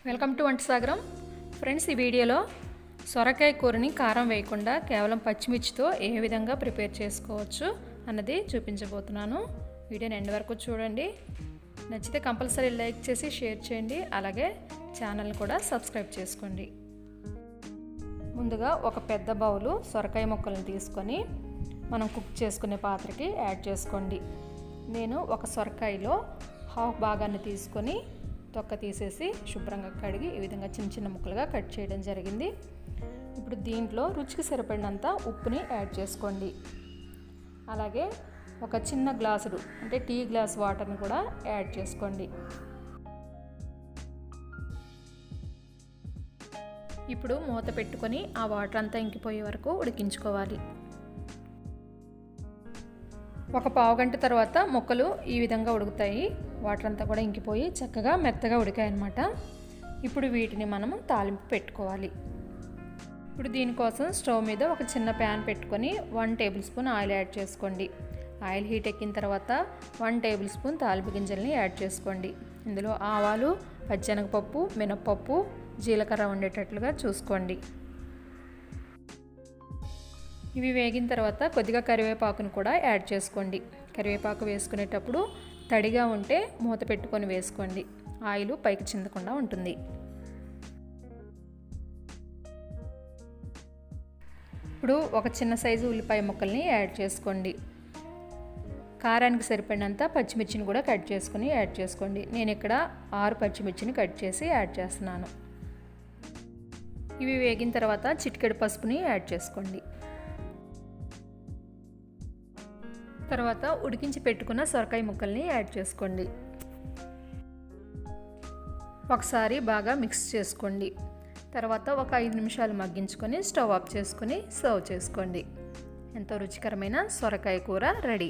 Welcome to వంట సాగరం friends. ఈ వీడియోలో సొరకాయ కూరని కారం వేయకుండా కేవలం పచ్చిమిర్చితో ఏ విధంగా ప్రిపేర్ చేసుకోవచ్చు అన్నది చూపించబోతున్నాను. వీడియోని ఎండ్ వరకు చూడండి. నచ్చితే కంపల్సరీ లైక్ చేసి షేర్ చేయండి. అలాగే ఛానల్ని కూడా సబ్స్క్రైబ్ చేసుకోండి. ముందుగా ఒక పెద్ద బౌలు సొరకాయ ముక్కలను తీసుకొని మనం కుక్ చేసుకునే పాత్రకి యాడ్ చేసుకోండి. నేను ఒక సొరకాయలో హాఫ్ భాగాన్ని తీసుకొని తొక్క తీసేసి శుభ్రంగా కడిగి ఈ విధంగా చిన్న చిన్న ముక్కలుగా కట్ చేయడం జరిగింది. ఇప్పుడు దీంట్లో రుచికి సరిపడినంత ఉప్పుని యాడ్ చేసుకోండి. అలాగే ఒక చిన్న గ్లాసుడు అంటే టీ గ్లాస్ వాటర్ని కూడా యాడ్ చేసుకోండి. ఇప్పుడు మూత పెట్టుకొని ఆ వాటర్ అంతా ఇంకిపోయే వరకు ఉడికించుకోవాలి. ఒక పావు గంట తర్వాత ముక్కలు ఈ విధంగా ఉడుకుతాయి. వాటర్ అంతా కూడా ఇంకిపోయి చక్కగా మెత్తగా ఉడికాయన్నమాట. ఇప్పుడు వీటిని మనము తాలింపు పెట్టుకోవాలి. ఇప్పుడు దీనికోసం స్టవ్ మీద ఒక చిన్న ప్యాన్ పెట్టుకొని 1 టేబుల్ స్పూన్ ఆయిల్ యాడ్ చేసుకోండి. ఆయిల్ హీట్ ఎక్కిన తర్వాత 1 టేబుల్ స్పూన్ తాలింపు గింజల్ని యాడ్ చేసుకోండి. ఇందులో ఆవాలు, పచ్చెనగపప్పు, మినప్పప్పు, జీలకర్ర ఉండేటట్లుగా చూసుకోండి. ఇవి వేగిన తర్వాత కొద్దిగా కరివేపాకును కూడా యాడ్ చేసుకోండి. కరివేపాకు వేసుకునేటప్పుడు తడిగా ఉంటే మూత పెట్టుకొని వేసుకోండి. ఆయిల్ పైకి చిందకుండా ఉంటుంది. ఇప్పుడు ఒక చిన్న సైజు ఉల్లిపాయ ముక్కల్ని యాడ్ చేసుకోండి. కారానికి సరిపడినంత పచ్చిమిర్చిని కూడా కట్ చేసుకుని యాడ్ చేసుకోండి. నేను ఇక్కడ 6 పచ్చిమిర్చిని కట్ చేసి యాడ్ చేస్తున్నాను. ఇవి వేగిన తర్వాత చిటికెడు పసుపుని యాడ్ చేసుకోండి. తర్వాత ఉడికించి పెట్టుకున్న సొరకాయ ముక్కల్ని యాడ్ చేసుకోండి. ఒకసారి బాగా మిక్స్ చేసుకోండి. తర్వాత ఒక 5 నిమిషాలు మగ్గించుకొని స్టవ్ ఆఫ్ చేసుకొని సర్వ్ చేసుకోండి. ఎంతో రుచికరమైన సొరకాయ కూర రెడీ.